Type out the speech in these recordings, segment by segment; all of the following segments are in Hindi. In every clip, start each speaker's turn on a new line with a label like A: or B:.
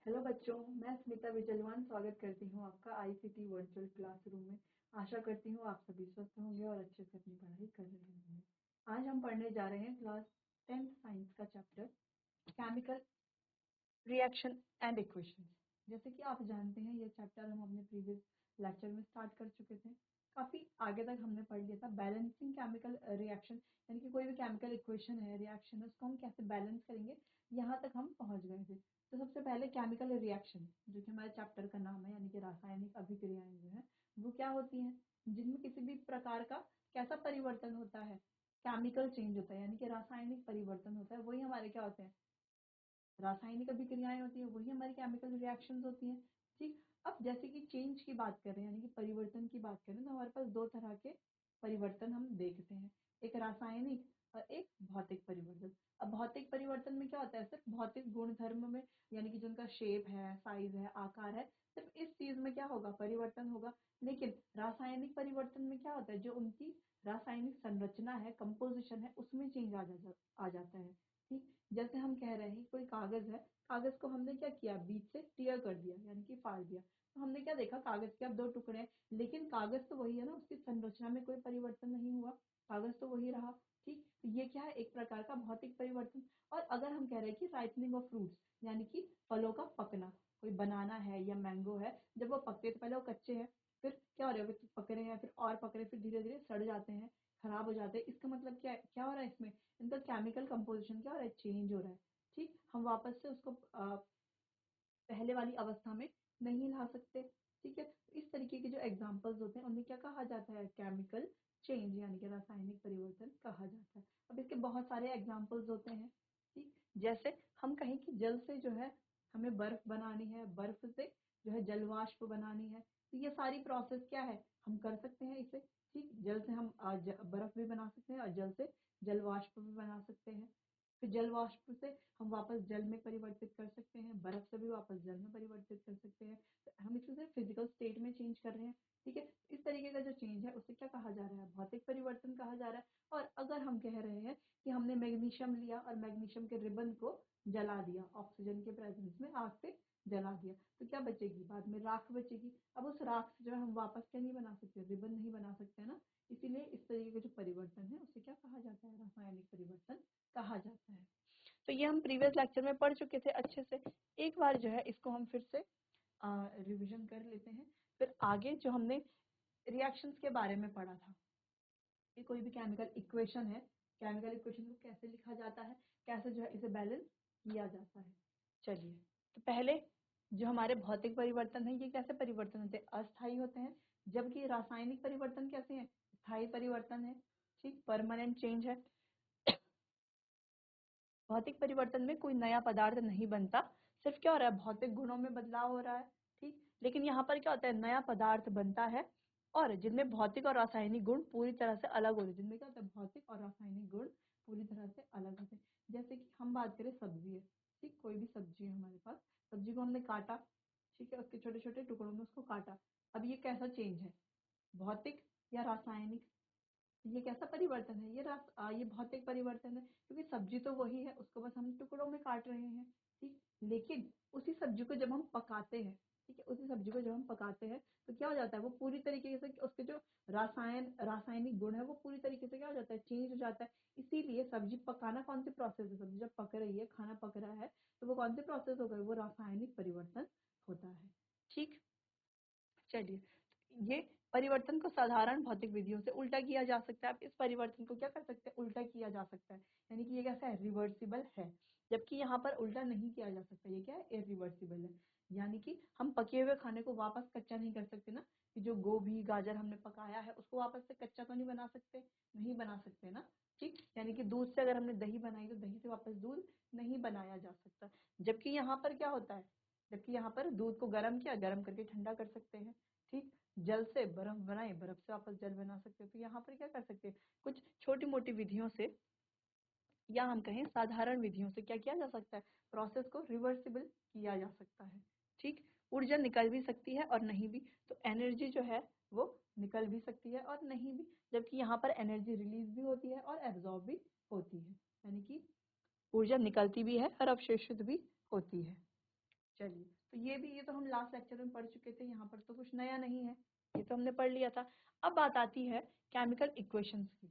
A: हेलो बच्चों, मैं स्मिता विजयवान स्वागत करती हूँ आपका आईसीटी वर्चुअल क्लासरूम में। आशा करती हूँ आप सभी स्वस्थ होंगे और अच्छे से अपनी पढ़ाई कर रहे होंगे। आज हम पढ़ने जा रहे हैं क्लास 10th साइंस का chapter chemical reaction and equation. जैसे कि आप जानते हैं, ये चैप्टर हम अपने प्रीवियस लेक्चर में स्टार्ट कर चुके थे। काफ़ी आगे तक हमने पढ़ लिया था बैलेंसिंग केमिकल रिएक्शन, यानी कि कोई भी केमिकल इक्वेशन है, रिएक्शन है, उसको हम कैसे बैलेंस करेंगे, यहाँ तक हम पहुँच गए थे। तो सबसे पहले केमिकल रिएक्शन, जो कि हमारे चैप्टर का नाम है, यानी कि रासायनिक अभिक्रियाएं जो है वो क्या होती हैं, जिनमें किसी भी प्रकार का कैसा परिवर्तन होता है, केमिकल चेंज होता है, यानी कि रासायनिक परिवर्तन होता है, वही हमारे क्या होते हैं, रासायनिक अभिक्रियाएं होती है, वही हमारी केमिकल रिएक्शंस होती हैं। ठीक, अब जैसे कि चेंज की बात करें, यानी कि परिवर्तन की बात करें, तो हमारे पास दो तरह के परिवर्तन हम देखते हैं, एक रासायनिक और एक भौतिक परिवर्तन। अब भौतिक परिवर्तन में क्या होता है, सिर्फ भौतिक गुण धर्म में, यानी कि जो उनका शेप है, साइज है, आकार है, सिर्फ इस चीज में क्या होगा, परिवर्तन होगा। लेकिन रासायनिक परिवर्तन में क्या होता है, जो उनकी रासायनिक संरचना है, कंपोजिशन है, उसमें चेंज आ जाता है। ठीक, जैसे हम कह रहे हैं कोई कागज है, कागज को हमने क्या किया, बीच से टीयर कर दिया, यानी कि फाड़ दिया, तो हमने क्या देखा, कागज के अब दो टुकड़े हैं, लेकिन कागज तो वही है ना, उसकी संरचना में कोई परिवर्तन नहीं हुआ, कागज तो वही रहा। ठीक, तो ये क्या है, एक प्रकार का भौतिक परिवर्तन। और अगर हम कह रहे हैं कि राइपनिंग ऑफ फ्रूट्स, यानी कि फलों का पकना, कोई बनाना है या मैंगो है, जब वो पकते तो पहले वो कच्चे हैं, फिर क्या हो रहा है, पक रहे हैं, फिर और पक रहे, फिर धीरे धीरे सड़ जाते हैं, खराब हो जाते हैं। इसका मतलब क्या है, क्या हो रहा है इसमें, इनका केमिकल कंपोजिशन क्या हो रहा है, चेंज हो रहा है। ठीक, हम वापस से उसको पहले वाली अवस्था में नहीं ला सकते। ठीक है, इस तरीके के जो एग्जांपल्स होते हैं उन्हें क्या कहा जाता है, केमिकल चेंज, यानी कि रासायनिक परिवर्तन कहा जाता है। अब इसके बहुत सारे एग्जांपल्स होते हैं। ठीक, जैसे हम कहें कि जल से जो है हमें बर्फ बनानी है, बर्फ से जो है जलवाष्प बनानी है, तो ये सारी प्रोसेस क्या है, हम कर सकते हैं इसे। ठीक, जल से हम बर्फ भी बना सकते हैं और जल से जलवाष्प भी बना सकते हैं। फिर जल वाष्प से हम वापस जल में परिवर्तित कर सकते हैं, बर्फ से भी वापस जल में परिवर्तित कर सकते हैं। तो हम इसे फिजिकल स्टेट में चेंज कर रहे हैं। ठीक है, इस तरीके का जो चेंज है उसे क्या कहा जा रहा है, भौतिक परिवर्तन कहा जा रहा है। और अगर हम कह रहे हैं कि हमने मैग्नीशियम लिया और मैग्नीशियम के रिबन को जला दिया, ऑक्सीजन के प्रेजेंस में आग से जला दिया, तो क्या बचेगी, बाद में राख बचेगी। अब उस राख से जो है हम वापस क्या नहीं बना सकते, रिबन नहीं बना सकते ना। इसीलिए इस तरीके का जो परिवर्तन है उसे क्या कहा जाता है, रासायनिक परिवर्तन कहा जाता है। तो ये हम प्रीवियस लेक्चर में पढ़ चुके थे अच्छे से। एक बार जो है इसको हम फिर से रिवीजन कर लेते हैं। फिर आगे जो हमने रिएक्शंस के बारे में पढ़ा था कि कोई भी केमिकल इक्वेशन है, केमिकल इक्वेशन को कैसे लिखा जाता है, कैसे जो है इसे बैलेंस किया जाता है। चलिए, तो पहले जो हमारे भौतिक परिवर्तन है, ये कैसे परिवर्तन होते हैं, अस्थायी होते हैं। जबकि रासायनिक परिवर्तन कैसे हैं, स्थायी परिवर्तन है। ठीक, परमानेंट चेंज है। भौतिक परिवर्तन में कोई नया पदार्थ नहीं बनता, सिर्फ क्या हो रहा है, भौतिक गुणों में बदलाव हो रहा है। ठीक, लेकिन यहाँ पर क्या होता है, नया पदार्थ बनता है और जिनमें भौतिक और रासायनिक गुण पूरी तरह से अलग होते हैं, जिनमें क्या होता है, भौतिक और रासायनिक गुण पूरी तरह से अलग होते हैं। जैसे कि हम बात करें सब्जी है, ठीक, कोई भी सब्जी है हमारे पास, सब्जी को हमने काटा, ठीक है, उसके छोटे छोटे टुकड़ों में उसको काटा। अब ये कैसा चेंज है, भौतिक या रासायनिक, ये कैसा परिवर्तन है, ये भौतिक परिवर्तन है, क्योंकि सब्जी तो वही है, उसको बस हम टुकड़ों में काट रहे हैं। ठीक, लेकिन उसी सब्जी को जब हम पकाते हैं, ठीक है, उसी सब्जी को जब हम पकाते हैं तो क्या हो जाता है, वो पूरी तरीके से उसके जो रासायनिक गुण है वो पूरी तरीके से क्या हो जाता है, चेंज हो जाता है। इसीलिए सब्जी पकाना कौन सी प्रोसेस है, सब्जी जब पक रही है, खाना पक रहा है, तो वो कौन सी प्रोसेस हो गई, वो रासायनिक परिवर्तन होता है। ठीक, चलिए, ये परिवर्तन को साधारण भौतिक विधियों से उल्टा किया जा सकता है। अब इस परिवर्तन को क्या कर सकते हैं, उल्टा किया जा सकता है, यानी कि ये कैसा है, रिवर्सिबल है। जबकि यहाँ पर उल्टा नहीं किया जा सकता, ये क्या है, इरिवर्सिबल है। यानी कि हम पके हुए खाने को वापस कच्चा नहीं कर सकते ना, कि जो गोभी गाजर हमने पकाया है उसको वापस से कच्चा तो नहीं बना सकते, नहीं बना सकते ना। ठीक, यानी कि दूध से अगर हमने दही बनाई तो दही से वापस दूध नहीं बनाया जा सकता। जबकि यहाँ पर क्या होता है, जबकि यहाँ पर दूध को गर्म किया, गर्म करके ठंडा कर सकते हैं। ठीक, जल से बर्फ बनाए, बर्फ से वापस जल बना सकते हैं। तो यहाँ पर क्या कर सकते हैं, कुछ छोटी मोटी विधियों से या हम कहें साधारण विधियों से क्या किया जा सकता है, प्रोसेस को रिवर्सिबल किया जा सकता है। ठीक, ऊर्जा निकल भी सकती है और नहीं भी, तो एनर्जी जो है वो निकल भी सकती है और नहीं भी, जबकि यहाँ पर एनर्जी रिलीज भी होती है और एब्जॉर्ब भी होती है, यानी कि ऊर्जा निकलती भी है और अवशोषित भी होती है। चलिए, तो ये तो हम लास्ट लेक्चर में पढ़ चुके थे, यहाँ पर तो कुछ नया नहीं है, ये तो हमने पढ़ लिया था। अब बात आती है केमिकल इक्वेशंस की।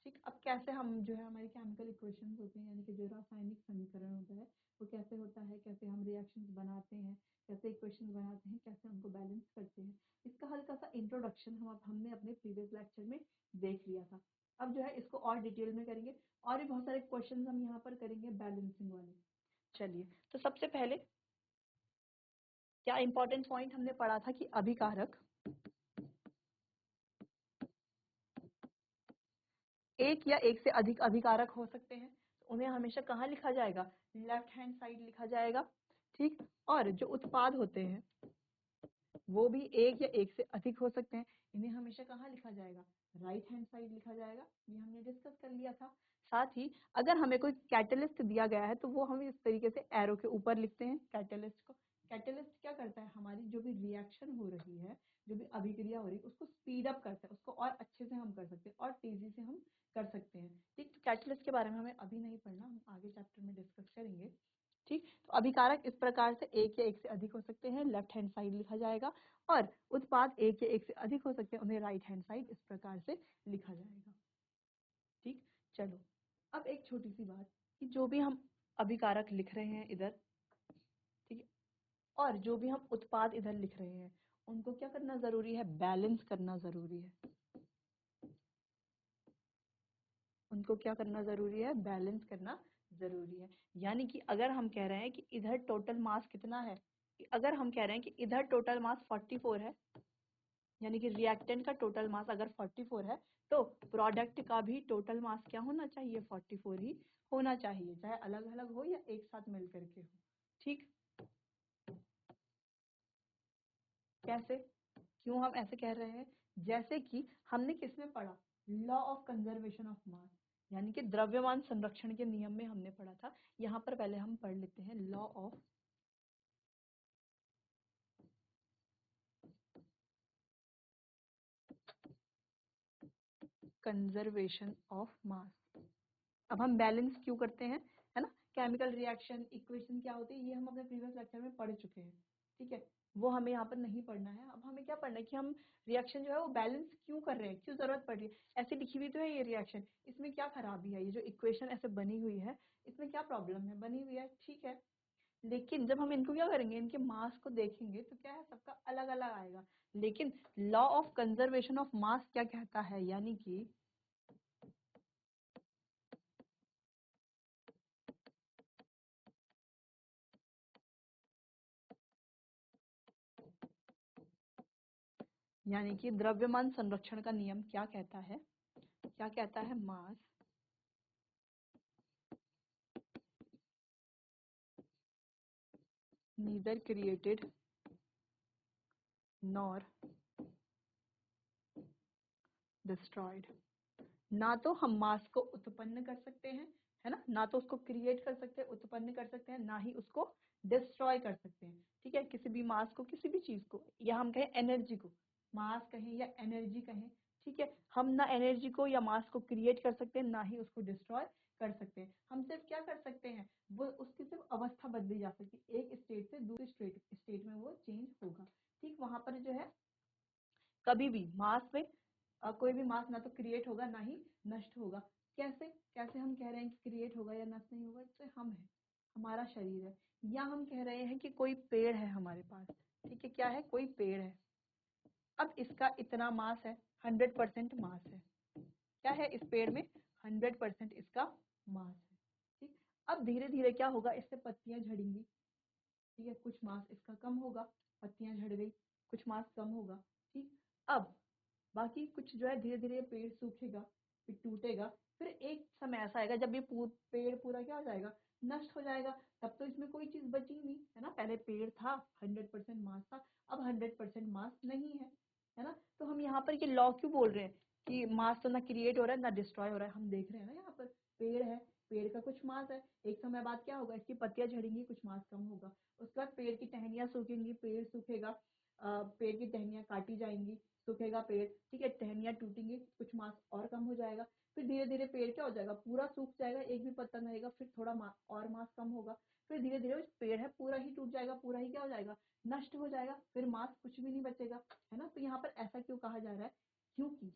A: ठीक, अब कैसे हम जो है हमारी केमिकल इक्वेशंस होते हैं, यानी कि जो रासायनिक समीकरण होता है वो कैसे होता है, कैसे हम रिएक्शंस बनाते हैं, कैसे इक्वेशंस बनाते हैं, कैसे उनको बैलेंस करते हैं, इसका हल्का सा इंट्रोडक्शन हमने अपने प्रीवियस लेक्चर में देख लिया था। अब जो है इसको और डिटेल में करेंगे, और भी बहुत सारे क्वेश्चन हम यहाँ पर करेंगे बैलेंसिंग वाले। चलिए, तो सबसे पहले क्या इंपॉर्टेंट पॉइंट हमने पढ़ा था कि अभिकारक एक या एक से अधिक अभिकारक हो सकते हैं, तो उन्हें हमेशा कहाँ लिखा जाएगा, लेफ्ट हैंड साइड लिखा जाएगा। ठीक, और जो उत्पाद होते हैं वो भी एक या एक से अधिक हो सकते हैं, इन्हें हमेशा कहाँ लिखा जाएगा, राइट हैंड साइड लिखा जाएगा। ये हमने डिस्कस कर लिया था। साथ ही अगर हमें कोई कैटलिस्ट दिया गया है तो वो हम इस तरीके से एरो के ऊपर लिखते हैं कैटलिस्ट को। कैटलिस्ट क्या करता है, हमारी जो भी रिएक्शन हो रही है, जो भी अभिक्रिया हो रही है, उसको स्पीड अप करता है, उसको और अच्छे से हम कर सकते हैं और तेजी से हम कर सकते हैं। ठीक, तो कैटलिस्ट के बारे में हमें अभी नहीं पढ़ना, हम आगे चैप्टर में डिस्कस करेंगे। ठीक, तो अभिकारक इस प्रकार से एक या एक से अधिक हो सकते हैं, लेफ्ट हैंड साइड लिखा जाएगा, और उत्पाद एक या एक से अधिक हो सकते हैं, उन्हें राइट हैंड साइड इस प्रकार से लिखा जाएगा। ठीक, चलो अब एक छोटी सी बात कि जो भी हम अभिकारक लिख रहे हैं इधर, ठीक है, और जो भी हम उत्पाद इधर लिख रहे हैं, उनको क्या करना जरूरी है, बैलेंस करना जरूरी है। उनको क्या करना जरूरी है, बैलेंस करना जरूरी है। यानी कि अगर हम कह रहे हैं कि इधर टोटल मास कितना है, अगर हम कह रहे हैं कि इधर टोटल मास 44 है, यानी कि रिएक्टेंट का टोटल मास अगर 44 है, तो प्रोडक्ट का भी टोटल मास क्या होना चाहिए, 44 ही होना चाहिए, चाहे अलग अलग हो या एक साथ मिल करके हो। ठीक, कैसे, क्यों हम ऐसे कह रहे हैं, जैसे कि हमने किसमें पढ़ा, law of conservation of mass, यानी कि द्रव्यमान संरक्षण के नियम में हमने पढ़ा था। यहाँ पर पहले हम पढ़ लेते हैं law of conservation of mass. अब हम बैलेंस क्यों करते हैं, है ना, केमिकल रिएक्शन इक्वेशन क्या होती है, ये हम अपने प्रीवियस लेक्चर में पढ़ चुके हैं। ठीक है, वो हमें यहाँ पर नहीं पढ़ना है। अब हमें क्या पढ़ना है कि हम रिएक्शन जो है वो बैलेंस क्यों कर रहे हैं, क्यों जरूरत पड़ रही है, ऐसी लिखी हुई तो है ये रिएक्शन, इसमें क्या खराबी है, ये जो इक्वेशन ऐसे बनी हुई है इसमें क्या प्रॉब्लम है, बनी हुई है, ठीक है। लेकिन जब हम इनको क्या करेंगे, इनके मास को देखेंगे तो क्या है, सबका अलग अलग आएगा। लेकिन law of conservation of mass क्या कहता है, यानी कि द्रव्यमान संरक्षण का नियम क्या कहता है, क्या कहता है, मास नीदर क्रिएटेड नॉर डिस्ट्रॉयड। ना तो हम मास को उत्पन्न कर सकते हैं, है ना तो उसको क्रिएट कर सकते हैं, उत्पन्न कर सकते हैं, ना ही उसको डिस्ट्रॉय कर सकते हैं। ठीक है, किसी भी मास को, किसी भी चीज को, या हम कहें एनर्जी को, मास कहें या एनर्जी कहें, ठीक है, हम ना एनर्जी को या मास को क्रिएट कर सकते हैं, ना ही उसको डिस्ट्रॉय कर सकते हैं। हम सिर्फ क्या कर सकते हैं, वो उसकी सिर्फ अवस्था बदली जा सकती है, एक स्टेट से दूसरी स्टेट में वो चेंज होगा। ठीक, वहां पर जो है कभी भी मास में कोई भी मास ना तो क्रिएट होगा ना ही नष्ट होगा। कैसे कैसे हम कह रहे हैं कि क्रिएट होगा या नष्ट नहीं होगा, इससे हम है, हमारा शरीर है, या हम कह रहे हैं कि कोई पेड़ है हमारे पास, ठीक है, क्या है, कोई पेड़ है, अब इसका इतना मास है, 100% मास है, क्या है इस पेड़ में, 100% इसका मास है। ठीक, अब धीरे धीरे क्या होगा, इससे पत्तियां झड़ेंगी, ठीक है, कुछ मास इसका कम होगा, पत्तियां झड़ गई, कुछ मास कम होगा। ठीक, अब बाकी कुछ जो है धीरे धीरे पेड़ सूखेगा, फिर टूटेगा, फिर एक समय ऐसा आएगा जब ये पेड़ पूरा क्या हो जाएगा, नष्ट हो जाएगा। तब तो इसमें कोई चीज बची नहीं, है ना, पहले पेड़ था, 100% मास था, अब 100% मास नहीं है ना। तो हम यहाँ पर ये लॉ क्यों बोल रहे हैं कि मास तो ना क्रिएट हो रहा है ना डिस्ट्रॉय हो रहा है, हम देख रहे हैं ना यहाँ पर पेड़ है, पेड़ का कुछ मास है, एक समय बाद क्या होगा, इसकी पत्तियां झड़ेंगी, कुछ मास कम होगा, उसके बाद पेड़ की टहनियां सूखेंगी, पेड़ सूखेगा, पेड़ की टहनियाँ काटी जाएंगी, सूखेगा पेड़, ठीक है, टहनियाँ टूटेंगी, कुछ मास और कम हो जाएगा, फिर धीरे धीरे पेड़ क्या हो जाएगा, पूरा सूख जाएगा, एक भी पत्ता नहीं रहेगा, फिर थोड़ा और मास कम होगा, फिर धीरे धीरे पेड़ है पूरा ही टूट जाएगा, पूरा ही क्या हो जाएगा, नष्ट हो जाएगा, फिर मास कुछ भी नहीं बचेगा, है ना। तो यहाँ पर ऐसा क्यों कहा जा रहा है, क्योंकि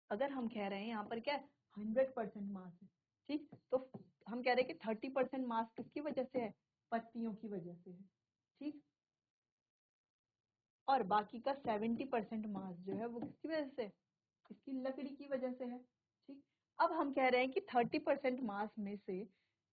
A: अगर हम कह रहे हैं यहाँ पर क्या है 100% मास है, ठीक, तो हम कह रहे हैं कि 30% मास किसकी वजह से है, पत्तियों की वजह से है, ठीक, और बाकी का 70% मास जो है वो किसकी वजह से, इसकी लकड़ी की वजह से है, ठीक। अब हम कह रहे हैं कि 30% मास में से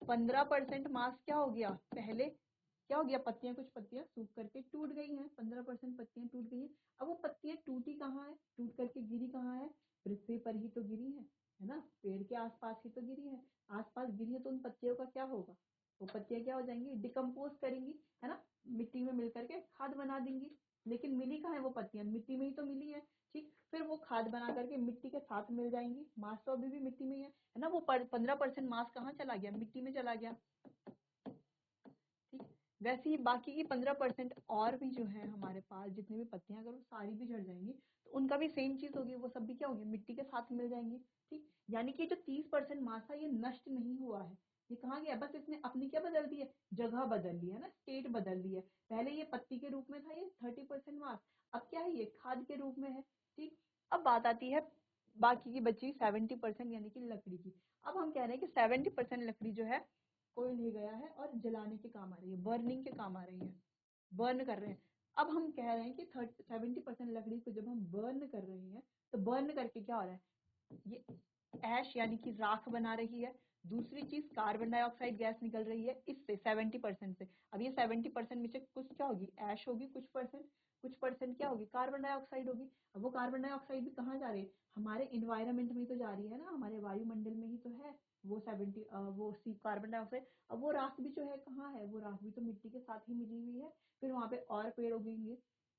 A: 15% मास क्या हो गया, पहले क्या हो गया, पत्तियां, कुछ पत्तियां सूख करके टूट गई हैं, 15% पत्तियां टूट गई हैं। अब वो पत्तियां टूटी कहाँ है, टूट करके गिरी कहाँ है, पृथ्वी पर ही तो गिरी है ना, पेड़ के आसपास ही तो गिरी है, आसपास गिरी है, तो उन पत्तियों का क्या होगा, वो पत्तियां क्या हो जाएंगी, डिकम्पोज करेंगी, है ना, मिट्टी में मिल करके खाद बना देंगी। लेकिन मिली कहाँ है वो पत्तियां, मिट्टी में ही तो मिली है, ठीक, फिर वो खाद बना करके मिट्टी के साथ मिल जाएंगी, मास तो अभी भी मिट्टी में ही है ना, वो 15% मास कहाँ चला गया, मिट्टी में चला गया, ठीक। वैसे ही बाकी की 15% और भी जो है हमारे पास जितनी भी पत्तियां, अगर वो सारी भी झड़ जाएंगी तो उनका भी सेम चीज होगी, वो सब भी क्या होगी, मिट्टी के साथ मिल जाएंगी, ठीक। यानी कि जो 30% मास था ये नष्ट नहीं हुआ है, ये कहाँ गया, बस इसने अपनी क्या बदल दी है, जगह बदल ली है ना, स्टेट बदल ली है। पहले ये पत्ती के रूप में था ये 30% मास, अब क्या है, ये खाद के रूप में है, ठीक। अब बात आती है बाकी की बची 70% यानी कि लकड़ी की। अब हम कह रहे हैं कि 70% लकड़ी जो है कोई ले गया है और जलाने के काम आ रही है, बर्निंग के काम आ रही है, बर्न कर रहे हैं। अब हम कह रहे हैं कि 70% लकड़ी को जब हम बर्न कर रहे हैं तो बर्न करके क्या हो रहा है, ये ऐश यानी कि राख बना रही है, दूसरी चीज कार्बन डाइऑक्साइड गैस निकल रही है इससे 70% से। अब ये 70% में से कुछ क्या होगी, ऐश होगी, कुछ परसेंट क्या होगी, कार्बन डाइऑक्साइड होगी। अब वो कार्बन डाइऑक्साइड भी कहाँ जा रही है, हमारे इन्वायरमेंट में तो जा रही है ना, हमारे वायुमंडल में ही तो है वो 70 वो सी कार्बन डाइऑक्साइड। अब वो राख भी जो है कहाँ है, वो राख भी तो मिट्टी के साथ ही मिली हुई है, फिर वहां पे और पेड़ उगेंगे,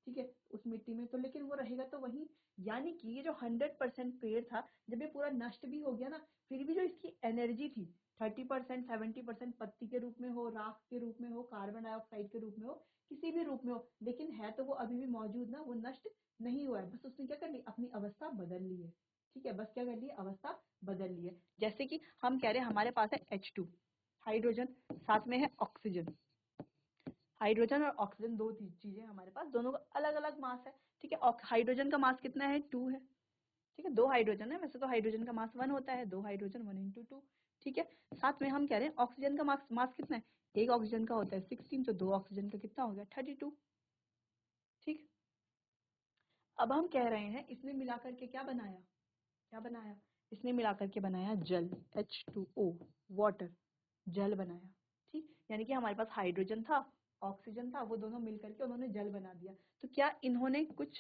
A: ठीक है, उस मिट्टी में तो, लेकिन वो रहेगा तो वही। यानी कि ये जो 100% पेड़ था, जब ये पूरा नष्ट भी हो गया ना, फिर भी जो इसकी एनर्जी थी 30% 70% पत्ती के रूप में हो, राख के रूप में हो, कार्बन डाइऑक्साइड के रूप में हो, किसी भी रूप में हो, लेकिन है तो वो अभी भी मौजूद ना, वो नष्ट नहीं हुआ है, बस उसने क्या कर ली, अपनी अवस्था बदल ली है, ठीक है, बस क्या कर ली, अवस्था बदल ली है। जैसे कि हम कह रहे हैं हमारे पास है H2 हाइड्रोजन, साथ में है ऑक्सीजन, हाइड्रोजन और ऑक्सीजन दो चीजें हमारे पास, दोनों का अलग अलग मास है, ठीक है। हाइड्रोजन का मास कितना है, 2 है, ठीक है, 2 हाइड्रोजन है, वैसे तो हाइड्रोजन का मास 1 होता है, 2 हाइड्रोजन 1 × 2, ठीक है। साथ में हम कह रहे हैं ऑक्सीजन का मास कितना है, एक ऑक्सीजन का होता है 16, तो 2 ऑक्सीजन का कितना हो गया 32, ठीक। अब हम कह रहे हैं इसने मिलाकर के क्या बनाया, क्या बनाया, इसने मिलाकर के बनाया जल, H2O, वाटर, जल बनाया, ठीक। यानी कि हमारे पास हाइड्रोजन था, ऑक्सीजन था, वो दोनों मिलकर के उन्होंने जल बना दिया। तो क्या इन्होंने कुछ,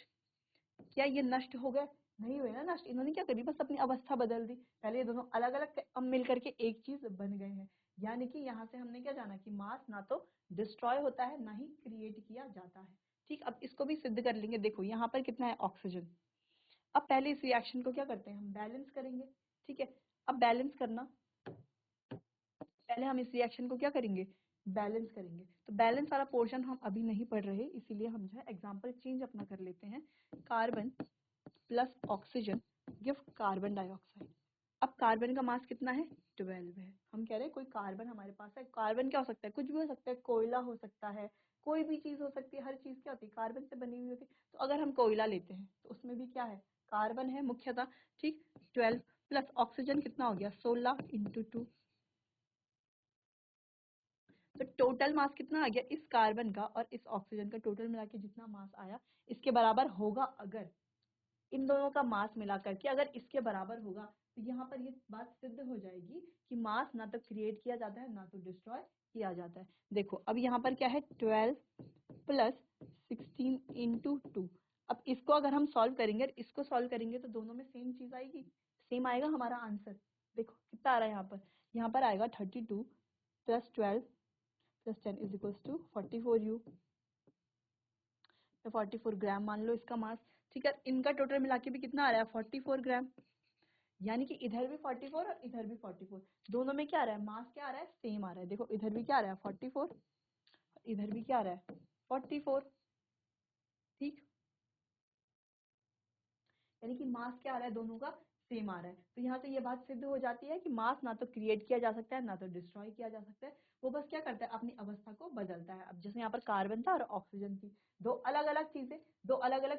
A: क्या ये नष्ट हो गए, नहीं हुए ना नष्ट, इन्होंने क्या करी, बस अपनी अवस्था बदल दी। पहले ये दोनों अलग अलग, अब मिलकर के एक चीज बन गए हैं। यानी कि यहाँ से हमने क्या जाना कि मास ना तो डिस्ट्रॉय होता है ना ही क्रिएट किया जाता है, ठीक। अब इसको भी सिद्ध कर लेंगे, देखो यहाँ पर कितना है ऑक्सीजन। अब पहले इस रिएक्शन को क्या करते हैं, हम बैलेंस करेंगे, ठीक है। अब बैलेंस करना, पहले हम इस रिएक्शन को क्या करेंगे, बैलेंस करेंगे। तो बैलेंस वाला पोर्शन हम अभी नहीं पढ़ रहे, इसीलिए हम जो है एग्जांपल चेंज अपना कर लेते हैं। Carbon plus oxygen give carbon dioxide. अब कार्बन का मास कितना है, 12 है। हम कह रहे हैं कोई कार्बन हमारे पास है, कार्बन क्या हो सकता है, कुछ भी हो सकता है, कोयला हो सकता है, कोई भी चीज हो सकती है, हर चीज क्या होती है, कार्बन से बनी हुई होती है। तो अगर हम कोयला लेते हैं तो उसमें भी क्या है, कार्बन है मुख्यतः, ठीक। 12 प्लस ऑक्सीजन कितना हो गया 16 × 2, तो टोटल मास कितना आ गया इस कार्बन का और इस ऑक्सीजन का, टोटल मिला के जितना मास आया इसके बराबर होगा। अगर इन दोनों का मास मिला करके अगर इसके बराबर होगा तो यहाँ पर ये बात सिद्ध हो जाएगी कि मास ना तो क्रिएट किया जाता है ना तो डिस्ट्रॉय किया जाता है। देखो अब यहाँ पर क्या है 12 प्लस 16 × 2। अब इसको अगर हम सॉल्व करेंगे, इसको सॉल्व करेंगे तो दोनों में सेम चीज आएगी, सेम आएगा हमारा आंसर। देखो कितना आ रहा है, यहाँ पर आएगा 32 plus 12 plus 10 is equals to 44U, 44 gram मान लो इसका मास, ठीक है। इनका टोटल मिला के भी कितना आ रहा है 44 ग्राम, यानी कि इधर भी 44 और इधर भी 44, दोनों में क्या आ रहा है, मास क्या आ रहा है, सेम आ रहा है। देखो इधर भी क्या आ रहा है 44, इधर भी क्या आ रहा है 44, ठीक, यानी कि मास क्या आ रहा है, दोनों का सेम आ रहा है। तो यहाँ से ये बात सिद्ध हो जाती है कि मास ना तो क्रिएट किया जा सकता है ना तो डिस्ट्रॉय किया जा सकता है, वो बस क्या करता है, अपनी अवस्था को बदलता है। अब जैसे यहाँ पर कार्बन था और ऑक्सीजन थी, दो अलग अलग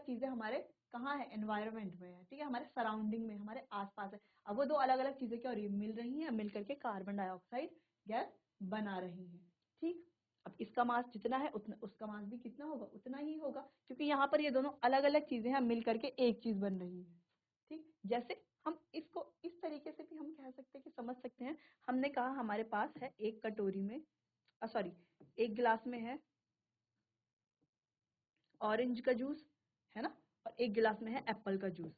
A: चीजें हमारे कहाँ है, एनवायरमेंट में है, ठीक है, हमारे सराउंडिंग में, हमारे आसपास है। अब वो दो अलग अलग चीजें क्या हो रही है, मिल रही हैं, मिल करके कार्बन डाइऑक्साइड गैस बना रही है। ठीक, अब इसका मास जितना है उतना उसका मास भी कितना होगा, उतना ही होगा, क्योंकि यहाँ पर ये दोनों अलग अलग चीजें हैं, मिल करके एक चीज बन रही है। ठीक, जैसे हम इसको इस तरीके से भी हम कह सकते हैं कि समझ सकते हैं। हमने कहा हमारे पास है एक कटोरी में, सॉरी, एक गिलास में है ऑरेंज का जूस, है ना, और एक गिलास में है एप्पल का जूस,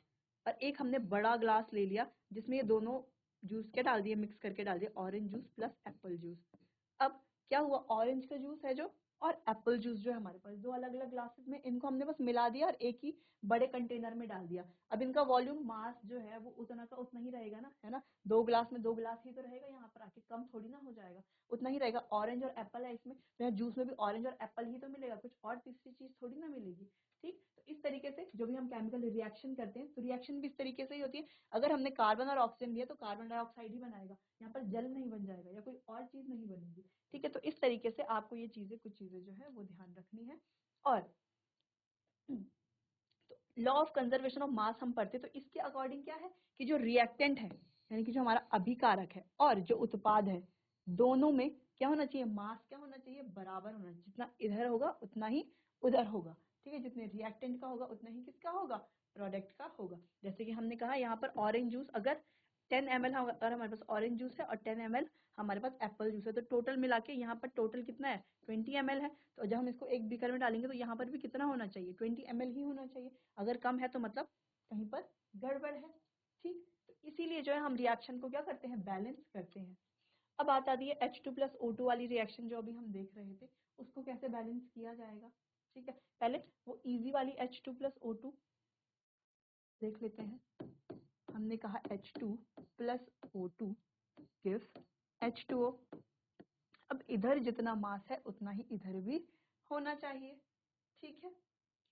A: और एक हमने बड़ा ग्लास ले लिया जिसमें ये दोनों जूस क्या डाल दिए, मिक्स करके डाल दिया, orange juice plus Apple juice. अब क्या हुआ, ऑरेंज का जूस है जो और एप्पल जूस जो है हमारे पास, दो अलग अलग ग्लासेस में, इनको हमने बस मिला दिया और एक ही बड़े कंटेनर में डाल दिया। अब इनका वॉल्यूम मास जो है वो उतना का उतना ही रहेगा ना, है ना, दो ग्लास में दो ग्लास ही तो रहेगा, यहाँ पर आके कम थोड़ी ना हो जाएगा, उतना ही रहेगा। ऑरेंज और एप्पल है इसमें, तो यहाँ जूस में भी ऑरेंज और एप्पल ही तो मिलेगा, कुछ और तीसरी चीज थोड़ी ना मिलेगी। ठीक, तो इस तरीके से जो भी हम केमिकल रिएक्शन करते हैं तो रिएक्शन भी इस तरीके से ही होती है। अगर हमने कार्बन और ऑक्सीजन लिया तो कार्बन डाइऑक्साइड ही बनाएगा, यहाँ पर जल नहीं बन जाएगा या कोई और चीज नहीं बनेगी। ठीक है, तो इस तरीके से आपको ये चीजें, कुछ चीजें जो है वो ध्यान रखनी है। और तो law of conservation of mass हम पढ़ते, तो इसके अकॉर्डिंग क्या है कि जो रिएक्टेंट है, यानी कि जो हमारा अभिकारक है और जो उत्पाद है, दोनों में क्या होना चाहिए, मास क्या होना चाहिए, बराबर होना चाहिए, जितना इधर होगा उतना ही उधर होगा। ठीक है, जितने रिएक्टेंट का होगा उतना ही किसका होगा, प्रोडक्ट का होगा। जैसे कि हमने कहा यहाँ पर ऑरेंज जूस अगर 10 ml अगर हमारे पास ऑरेंज जूस है और 10 ml हमारे पास एप्पल जूस है, तो टोटल मिला के यहाँ पर टोटल कितना है, 20 ml है। तो जब हम इसको एक बीकर में डालेंगे तो यहाँ पर भी कितना होना चाहिए, 20 ml ही होना चाहिए। अगर कम है तो मतलब कहीं पर गड़बड़ है। ठीक, तो इसीलिए जो है हम रिएक्शन को क्या करते हैं, बैलेंस करते हैं। अब बात आती है H2+O2 वाली रिएक्शन जो अभी हम देख रहे थे, उसको कैसे बैलेंस किया जाएगा। ठीक है, पहले वो इजी वाली H2+O2 देख लेते हैं। हमने कहा H2+O2 गिव्स H2O। अब इधर जितना मास है उतना ही इधर भी होना चाहिए। ठीक है,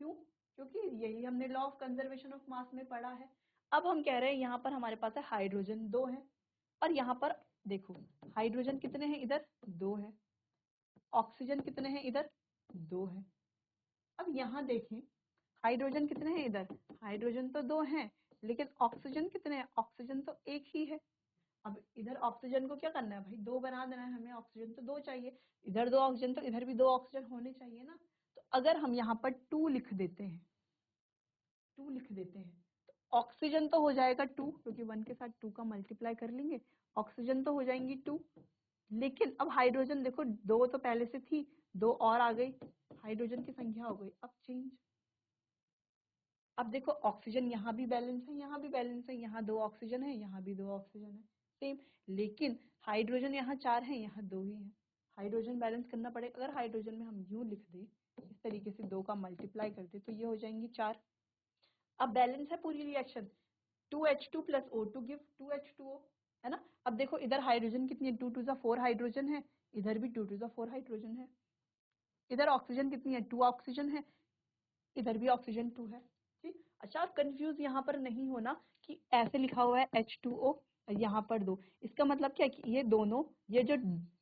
A: क्यों, क्योंकि यही हमने law of conservation of mass में पढ़ा है। अब हम कह रहे हैं यहाँ पर हमारे पास है हाइड्रोजन 2 है, और यहाँ पर देखो हाइड्रोजन कितने हैं, इधर 2 है, ऑक्सीजन कितने हैं, इधर 2 है। अब यहाँ देखें हाइड्रोजन कितने हैं, इधर हाइड्रोजन तो 2 हैं, लेकिन ऑक्सीजन कितने हैं, ऑक्सीजन तो एक ही है। अब इधर ऑक्सीजन को क्या करना है भाई, 2 बना देना है हमें, ऑक्सीजन तो 2 चाहिए, इधर 2 ऑक्सीजन तो इधर भी 2 ऑक्सीजन होने चाहिए ना। तो अगर हम यहाँ पर 2 लिख देते हैं, 2 लिख देते हैं, तो ऑक्सीजन तो हो जाएगा 2, क्योंकि 1 के साथ 2 का मल्टीप्लाई कर लेंगे, ऑक्सीजन तो हो जाएंगी 2। लेकिन अब हाइड्रोजन देखो 2 तो पहले से थी, 2 और आ गई, हाइड्रोजन की संख्या हो गई अब चेंज। अब देखो ऑक्सीजन यहाँ भी बैलेंस है, यहाँ भी बैलेंस है, यहाँ 2 ऑक्सीजन है, यहाँ भी 2 ऑक्सीजन है सेम, लेकिन हाइड्रोजन यहाँ 4 है, यहाँ 2 ही है। हाइड्रोजन बैलेंस करना पड़ेगा। अगर हाइड्रोजन में हम यूं लिख दें, इस तरीके से 2 का मल्टीप्लाई कर दे, तो ये हो जाएंगी 4। अब बैलेंस है पूरी रिएक्शन, 2H2+O2 गिव 2H2O, है ना। अब देखो इधर हाइड्रोजन कितनी है, 2 2 4 हाइड्रोजन है, इधर भी 2 2 4 हाइड्रोजन है। इधर ऑक्सीजन कितनी है, 2 ऑक्सीजन है, इधर भी ऑक्सीजन 2 है। ठीक, अच्छा कंफ्यूज यहाँ पर नहीं होना कि ऐसे लिखा हुआ है H2O यहाँ पर 2, इसका मतलब क्या है कि ये दोनों, ये जो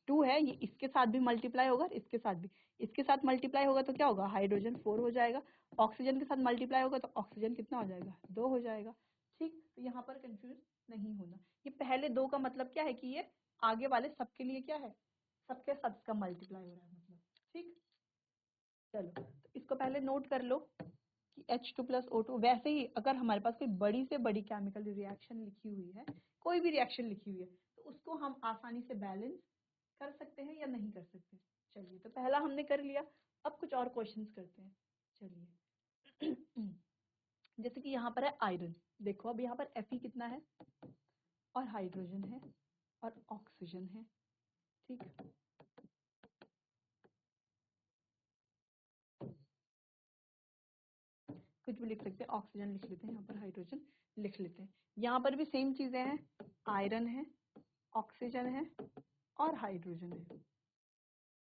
A: 2 है ये इसके साथ भी मल्टीप्लाई होगा, इसके साथ भी, इसके साथ मल्टीप्लाई होगा तो क्या होगा, हाइड्रोजन 4 हो जाएगा, ऑक्सीजन के साथ मल्टीप्लाई होगा तो ऑक्सीजन कितना हो जाएगा, 2 हो जाएगा। ठीक, तो यहाँ पर कंफ्यूज नहीं होना। ये पहले 2 का मतलब क्या है कि ये आगे वाले सबके लिए क्या है, सबके साथ इसका मल्टीप्लाई हो रहा है मतलब। ठीक, चलो तो इसको पहले नोट कर लो कि H2+O2। वैसे ही अगर हमारे पास कोई बड़ी से बड़ी केमिकल रिएक्शन लिखी हुई है, कोई भी रिएक्शन लिखी हुई है, तो उसको हम आसानी से बैलेंस कर सकते हैं या नहीं कर सकते। चलिए, तो पहला हमने कर लिया, अब कुछ और क्वेश्चंस करते हैं। चलिए जैसे कि यहाँ पर है आयरन, देखो अब यहाँ पर Fe कितना है, और हाइड्रोजन है और ऑक्सीजन है। ठीक, कुछ भी लिख सकते हैं, ऑक्सीजन लिख लेते हैं, यहाँ पर हाइड्रोजन लिख लेते हैं। यहाँ पर भी सेम चीजें हैं, आयरन है, ऑक्सीजन है और हाइड्रोजन है।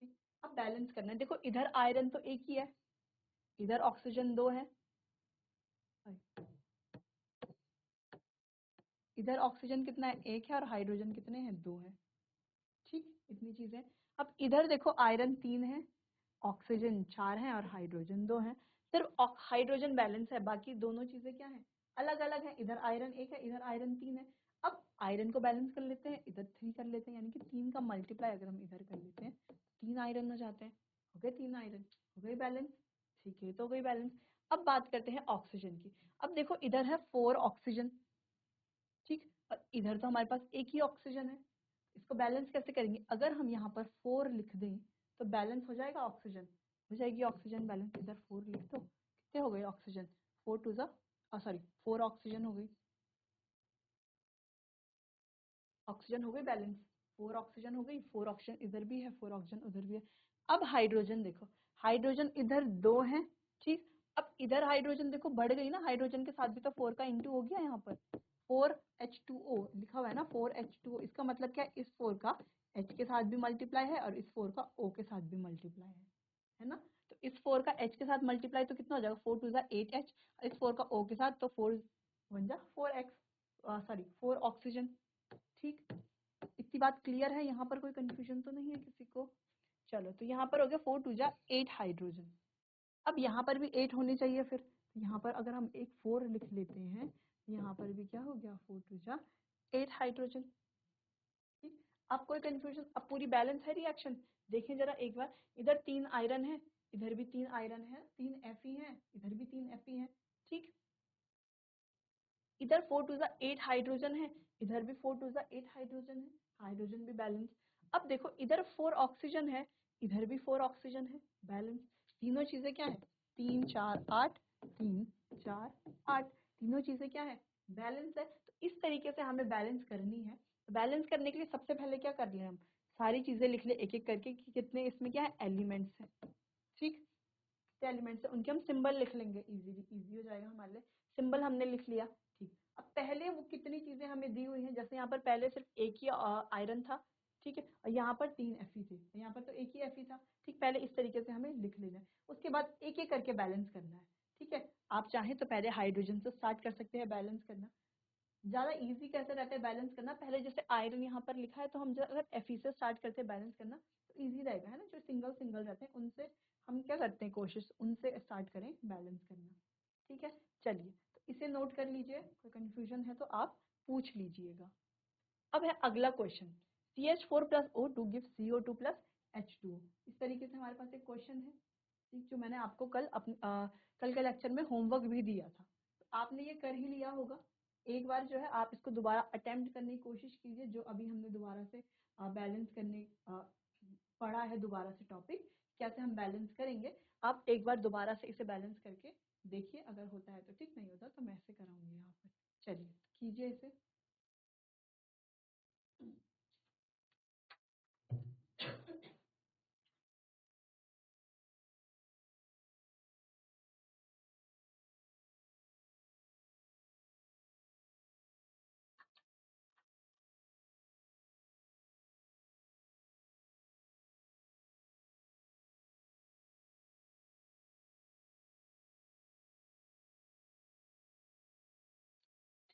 A: ठीक, अब बैलेंस करना है। देखो इधर आयरन तो एक ही है, इधर ऑक्सीजन 2 है, इधर ऑक्सीजन कितना है 1 है और हाइड्रोजन कितने हैं 2 है। ठीक, इतनी चीजें। अब इधर देखो आयरन 3 है, ऑक्सीजन 4 है और हाइड्रोजन 2 है। सिर्फ हाइड्रोजन बैलेंस है, बाकी दोनों चीजें क्या है अलग अलग है। इधर आयरन 1 है, इधर आयरन 3 है। अब आयरन को बैलेंस कर लेते हैं, इधर 3 कर लेते हैं, यानी कि 3 का मल्टीप्लाई अगर हम इधर कर लेते हैं 3 आयरन हो जाते हैं। हो गए 3 आयरन, हो गई बैलेंस। ठीक है, तो हो गई बैलेंस। अब बात करते हैं ऑक्सीजन की। अब देखो इधर है 4 ऑक्सीजन, ठीक, और इधर तो हमारे पास एक ही ऑक्सीजन है। इसको बैलेंस कैसे करेंगे, अगर हम यहाँ पर 4 लिख दें तो बैलेंस हो जाएगा, ऑक्सीजन हो जाएगी, ऑक्सीजन बैलेंस। इधर 4 लिख दो, कितने हो गए ऑक्सीजन, 4 टू ज़ा सॉरी 4 ऑक्सीजन हो गई, ऑक्सीजन हो गई बैलेंस, 4 ऑक्सीजन हो गई, 4 ऑक्सीजन इधर भी है, 4 ऑक्सीजन उधर भी है। अब हाइड्रोजन देखो, हाइड्रोजन इधर 2 है, ठीक। अब इधर हाइड्रोजन देखो बढ़ गई ना, हाइड्रोजन के साथ भी तो 4 का इंटू हो गया, यहाँ पर 4H2O लिखा हुआ है ना, 4H2O। इसका मतलब क्या है, इस 4 का H के साथ भी मल्टीप्लाई है और इस 4 का O के साथ भी मल्टीप्लाई है ना। तो इस 4 का H के साथ मल्टीप्लाई तो कितना हो जाएगा, 4 टू ज़ा 8H, और इस 4 का O के साथ तो 4 1 जा 4X, सॉरी 4 ऑक्सीजन। ठीक, इतनी बात क्लियर है, यहाँ पर कोई कंफ्यूजन तो नहीं है किसी को। चलो, तो यहाँ पर हो गया 4 टू जा 8 हाइड्रोजन। अब यहाँ पर भी 8 होने चाहिए, फिर यहाँ पर अगर हम एक 4 लिख लेते हैं, यहाँ पर भी क्या हो गया 4 टू जा 8 हाइड्रोजन। ठीक, अब कोई कंफ्यूजन, अब पूरी बैलेंस है रिएक्शन। देखें जरा एक बार, इधर 3 आयरन है, इधर भी 3 आयरन है, 3 Fe है, इधर भी 3 Fe है। ठीक, इधर 4 टू ज़ा 8 हाइड्रोजन है, इधर भी 4 टू ज़ा 8 हाइड्रोजन है, हाइड्रोजन भी बैलेंस। अब देखो इधर 4 ऑक्सीजन है, इधर भी 4 ऑक्सीजन है, बैलेंस। तीनों चीजें क्या है, 3 4 8, 3 4 8, तीनों चीजें क्या है, बैलेंस है। तो इस तरीके से हमें बैलेंस करनी है। तो बैलेंस करने के लिए सबसे पहले क्या कर ले, हम सारी चीजें लिख ले एक एक करके कि कितने इसमें क्या है एलिमेंट्स है। ठीक, एलिमेंट्स है उनके हम सिंबल लिख लेंगे, इजीली इजी हो जाएगा हमारे लिए। सिंबल हमने लिख लिया। ठीक, अब पहले वो कितनी चीजें हमें दी हुई हैं, जैसे यहाँ पर पहले सिर्फ एक ही आयरन था, ठीक है, और यहाँ पर 3 Fe थे, यहाँ पर तो एक ही Fe था। ठीक, पहले इस तरीके से हमें लिख लेना है, उसके बाद एक एक करके बैलेंस करना है। ठीक है, आप चाहें तो पहले हाइड्रोजन से स्टार्ट कर सकते हैं बैलेंस करना, ज्यादा इजी कैसे रहता है बैलेंस करना। पहले जैसे आयरन यहाँ पर लिखा है, तो हम अगर Fe से स्टार्ट करते हैं बैलेंस करना तो इजी रहेगा, है ना। जो सिंगल सिंगल रहते हैं उनसे हम क्या करते हैं, कोशिश उनसे स्टार्ट करें बैलेंस करना। ठीक है, चलिए, तो इसे नोट कर लीजिए, कोई कंफ्यूजन है तो आप पूछ लीजिएगा। अब है अगला question, CH4 plus O2 give CO2 plus H2O। इस तरीके से हमारे पास एक क्वेश्चन है, ठीक, जो मैंने आपको कल के लेक्चर में होमवर्क भी दिया था, तो आपने ये कर ही लिया होगा। एक बार जो है आप इसको दोबारा अटेम्प्ट करने की कोशिश कीजिए, जो अभी हमने दोबारा से बैलेंस करने पढ़ा है, दोबारा से टॉपिक कैसे हम बैलेंस करेंगे, आप एक बार दोबारा से इसे बैलेंस करके देखिए, अगर होता है तो ठीक, नहीं होता तो मैं ऐसे कराऊंगी यहाँ पर। चलिए कीजिए इसे।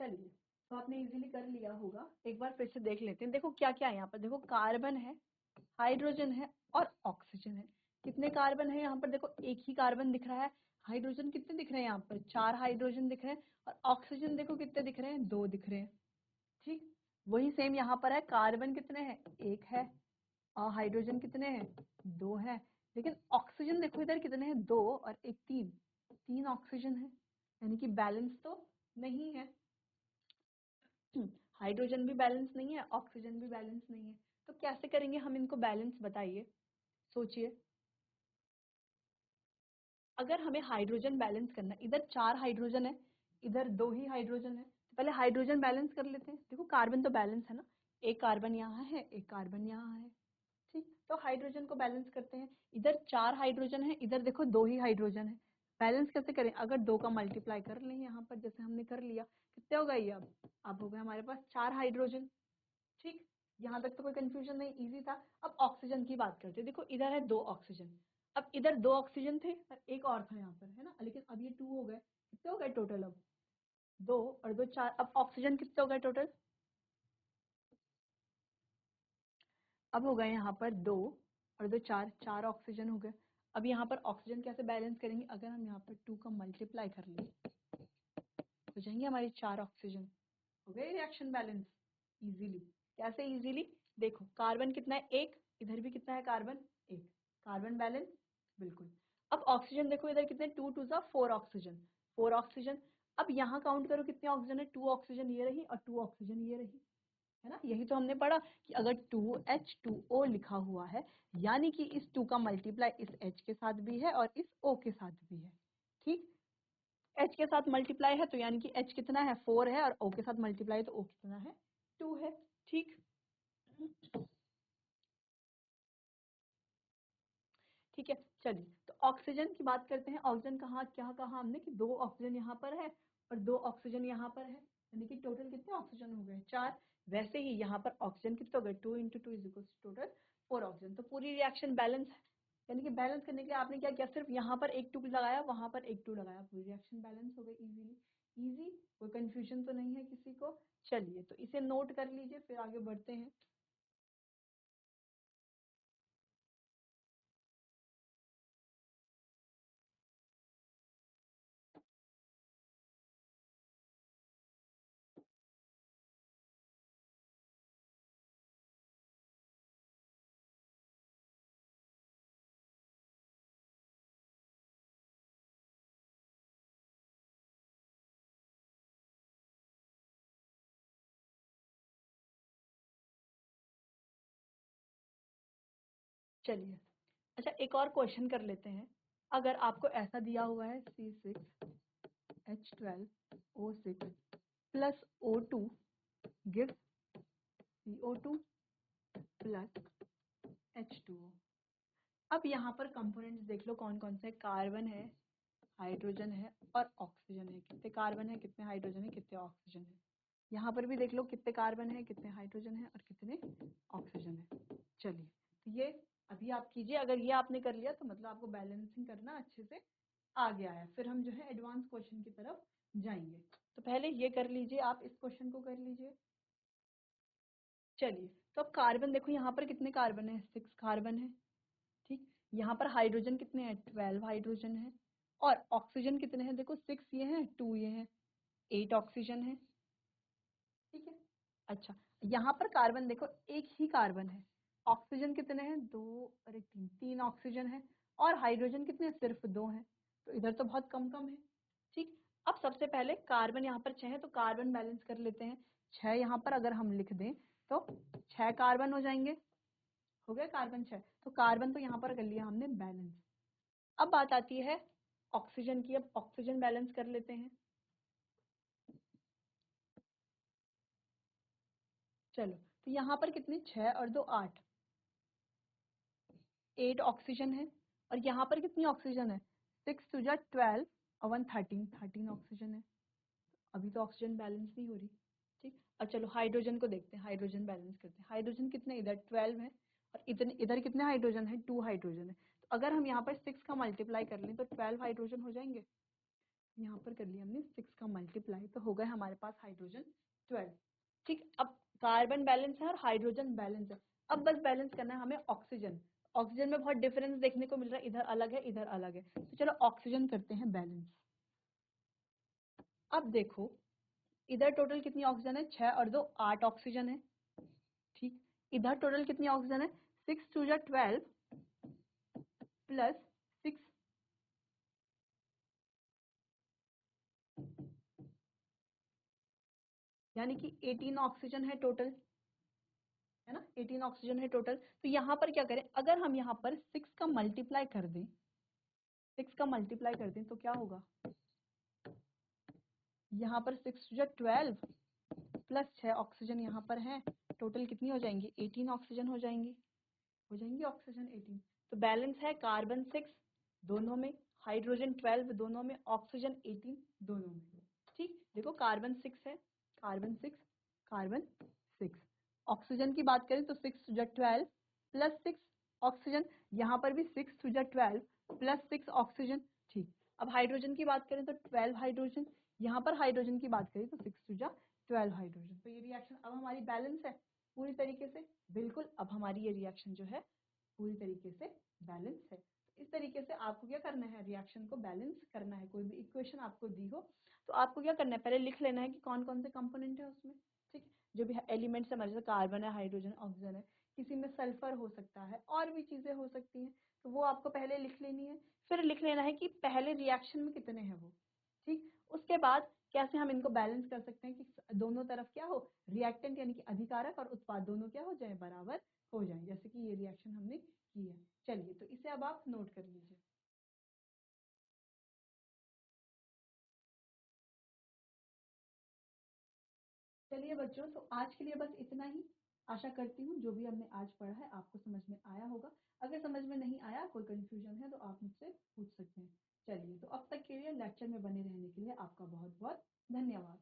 A: चलिए, तो आपने इजीली कर लिया होगा, एक बार फिर से देख लेते हैं। देखो क्या क्या है यहाँ पर, देखो कार्बन है, हाइड्रोजन है और ऑक्सीजन है। कितने कार्बन है यहाँ पर, देखो एक ही कार्बन दिख रहा है। हाइड्रोजन कितने दिख रहे हैं यहाँ पर, 4 हाइड्रोजन दिख रहे हैं, और ऑक्सीजन देखो कितने दिख रहे हैं, 2 दिख रहे हैं। ठीक, वही सेम यहाँ पर है, कार्बन कितने हैं, 1 है, और हाइड्रोजन कितने हैं, 2 है। लेकिन ऑक्सीजन देखो इधर कितने हैं, 2 और 1 3, 3 ऑक्सीजन है, यानी कि बैलेंस तो नहीं है। हाइड्रोजन भी बैलेंस नहीं है, ऑक्सीजन भी बैलेंस नहीं है। तो कैसे करेंगे हम इनको बैलेंस, बताइए, सोचिए। अगर हमें हाइड्रोजन बैलेंस करना है, इधर 4 हाइड्रोजन है, इधर 2 ही हाइड्रोजन है, तो पहले हाइड्रोजन बैलेंस कर लेते हैं। देखो कार्बन तो बैलेंस है ना, एक कार्बन यहाँ है, एक कार्बन यहाँ है। ठीक, तो हाइड्रोजन को बैलेंस करते हैं। इधर 4 हाइड्रोजन है, इधर देखो 2 ही हाइड्रोजन है। बैलेंस कैसे करें, अगर 2 का मल्टीप्लाई कर लें यहाँ पर, जैसे हमने कर लिया, कितने हो गए ये, अब हो गए हमारे पास 4 हाइड्रोजन। ठीक, यहाँ तक तो कोई कंफ्यूजन नहीं, इजी था। अब ऑक्सीजन की बात करते हैं। देखो इधर है 2 ऑक्सीजन, अब इधर 2 ऑक्सीजन थे और एक और था यहाँ पर, है ना, लेकिन अब ये 2 हो गए। कितने हो गए टोटल? अब 2 और 2 4। अब ऑक्सीजन कितने हो गए टोटल? अब हो गए यहाँ पर 2 और 2 4, 4 ऑक्सीजन हो गए। अब यहाँ पर ऑक्सीजन कैसे बैलेंस करेंगे? अगर हम यहाँ पर 2 का मल्टीप्लाई कर लें हो जाएंगे हमारी 4 ऑक्सीजन। हो गए रिएक्शन बैलेंस इजीली। कैसे इजीली? देखो कार्बन कितना है? 1। इधर भी कितना है? कार्बन 1। कार्बन बैलेंस बिल्कुल। अब ऑक्सीजन देखो इधर कितने? 2 2 सा 4 ऑक्सीजन, 4 ऑक्सीजन। अब यहाँ काउंट करो कितने ऑक्सीजन है? 2 ऑक्सीजन ये रही और 2 ऑक्सीजन ये रही, है ना। यही तो हमने पढ़ा कि अगर 2H2O लिखा हुआ है यानी कि इस 2 का मल्टीप्लाई इस H के साथ भी है और इस O के साथ भी है। ठीक, H के साथ मल्टीप्लाई है तो यानी कि H कितना है? 4 है, और O के साथ मल्टीप्लाई तो O कितना है? 2 है। ठीक, ठीक है। चलिए तो ऑक्सीजन की बात करते हैं। ऑक्सीजन कहाँ, क्या कहा हमने कि 2 ऑक्सीजन यहाँ पर है और 2 ऑक्सीजन यहाँ पर है, यानी कि टोटल कितने ऑक्सीजन हो गए? 4। वैसे ही यहाँ पर ऑक्सीजन कितने हो गए? 2 × 2 इज इक्वल टोटल 4 ऑक्सीजन। तो पूरी रिएक्शन बैलेंस है, यानी कि बैलेंस करने के लिए आपने क्या किया? सिर्फ यहाँ पर एक 2 लगाया, वहां पर एक 2 लगाया, पूरी रिएक्शन बैलेंस हो गई इजीली। इजी, कोई कंफ्यूजन तो नहीं है किसी को? चलिए तो इसे नोट कर लीजिए, फिर आगे बढ़ते हैं। चलिए अच्छा एक और क्वेश्चन कर लेते हैं। अगर आपको ऐसा दिया हुआ है C6H12O6 plus O2 give CO2 plus H2O। अब यहाँ पर कंपोनेंट्स देख लो कौन कौन से? कार्बन है, हाइड्रोजन है और ऑक्सीजन है। कितने कार्बन है, कितने हाइड्रोजन है, कितने ऑक्सीजन है? यहाँ पर भी देख लो कितने कार्बन है, कितने हाइड्रोजन है और कितने ऑक्सीजन है। चलिए तो ये अभी आप कीजिए। अगर ये आपने कर लिया तो मतलब आपको बैलेंसिंग करना अच्छे से आ गया है। फिर हम जो है एडवांस क्वेश्चन की तरफ जाएंगे। तो पहले ये कर लीजिए, आप इस क्वेश्चन को कर लीजिए। चलिए तो अब कार्बन देखो यहाँ पर कितने कार्बन है? 6 कार्बन है। ठीक, यहाँ पर हाइड्रोजन कितने हैं? 12 हाइड्रोजन है। और ऑक्सीजन कितने हैं? देखो 6 ये हैं, 2 ये हैं, 8 ऑक्सीजन है। ठीक है। अच्छा यहाँ पर कार्बन देखो एक ही कार्बन है। ऑक्सीजन कितने हैं? 2 और 1 3, 3 ऑक्सीजन है। और हाइड्रोजन कितने? सिर्फ 2 हैं। तो इधर तो बहुत कम कम है। ठीक, अब सबसे पहले कार्बन यहाँ पर 6 है तो कार्बन बैलेंस कर लेते हैं। 6 यहाँ पर अगर हम लिख दें तो 6 कार्बन हो जाएंगे। हो गया कार्बन 6। तो कार्बन तो यहाँ पर कर लिया हमने बैलेंस। अब बात आती है ऑक्सीजन की। अब ऑक्सीजन बैलेंस कर लेते हैं। चलो तो यहाँ पर कितने? 6 और 2 8, 8 ऑक्सीजन है। और यहाँ पर कितनी ऑक्सीजन है? 6 2 12 और 1 13, 13 ऑक्सीजन है। अभी तो ऑक्सीजन बैलेंस नहीं हो रही। ठीक, अब चलो हाइड्रोजन को देखते हैं। हाइड्रोजन बैलेंस करते हैं। हाइड्रोजन कितने? इधर 12 है और इतने इधर कितने हाइड्रोजन है? 2 हाइड्रोजन है। तो अगर हम यहाँ पर 6 का मल्टीप्लाई कर लें तो 12 हाइड्रोजन हो जाएंगे। यहाँ पर कर लिया हमने 6 का मल्टीप्लाई तो हो गए हमारे पास हाइड्रोजन 12। ठीक, अब कार्बन बैलेंस है और हाइड्रोजन बैलेंस है। अब बस बैलेंस करना है हमें ऑक्सीजन। ऑक्सीजन में बहुत डिफरेंस देखने को मिल रहा है, इधर अलग है इधर अलग है। तो चलो ऑक्सीजन करते हैं बैलेंस। अब देखो इधर टोटल कितनी ऑक्सीजन है? 6 और 2 8 ऑक्सीजन है। ठीक, इधर टोटल कितनी ऑक्सीजन है? 6 2 12 प्लस 6, यानी कि 18 ऑक्सीजन है टोटल, है ना। 18 ऑक्सीजन है टोटल। तो यहाँ पर क्या करें? अगर हम यहाँ पर 6 का मल्टीप्लाई कर दें, 6 का मल्टीप्लाई कर दें तो क्या होगा? यहाँ पर 6 12 प्लस 6 ऑक्सीजन यहाँ पर है। टोटल कितनी हो जाएंगी? 18 ऑक्सीजन हो जाएंगी। हो जाएंगी ऑक्सीजन 18। तो बैलेंस है कार्बन 6 दोनों में, हाइड्रोजन 12 दोनों में, ऑक्सीजन 18 दोनों में। ठीक, देखो कार्बन 6 है, कार्बन 6, कार्बन 6। ऑक्सीजन की बात करें तो 6 12 प्लस 6 ऑक्सीजन, यहाँ पर भी 6 टू जा 12 प्लस 6 ऑक्सीजन, ठीक। अब हाइड्रोजन की बात करें तो 12 हाइड्रोजन, यहाँ पर हाइड्रोजन की बात करें तो 6 टू जा 12 हाइड्रोजन। तो ये रिएक्शन अब हमारी बैलेंस है पूरी तरीके से, बिल्कुल। अब हमारी ये रिएक्शन जो है पूरी तरीके से बैलेंस है। इस तरीके से आपको क्या करना है, रिएक्शन को बैलेंस करना है। कोई भी इक्वेशन आपको दी हो तो आपको क्या करना है, पहले लिख लेना है कि कौन कौन से कंपोनेंट है उसमें, ठीक। जो भी एलिमेंट्स है हमारे, जैसे कार्बन है, हाइड्रोजन, ऑक्सीजन है, किसी में सल्फर हो सकता है, और भी चीजें हो सकती हैं, तो वो आपको पहले लिख लेनी है। फिर लिख लेना है कि पहले रिएक्शन में कितने हैं वो, ठीक। उसके बाद कैसे हम इनको बैलेंस कर सकते हैं कि दोनों तरफ क्या हो, रिएक्टेंट यानी कि अधिकारक और उत्पाद दोनों क्या हो जाए, बराबर हो जाए, जैसे कि ये रिएक्शन हमने की है। चलिए, तो इसे अब आप नोट कर लीजिए। चलिए बच्चों, तो आज के लिए बस इतना ही। आशा करती हूँ जो भी हमने आज पढ़ा है आपको समझ में आया होगा। अगर समझ में नहीं आया, कोई कंफ्यूजन है, तो आप मुझसे पूछ सकते हैं। चलिए, तो अब तक के लिए लेक्चर में बने रहने के लिए आपका बहुत बहुत धन्यवाद।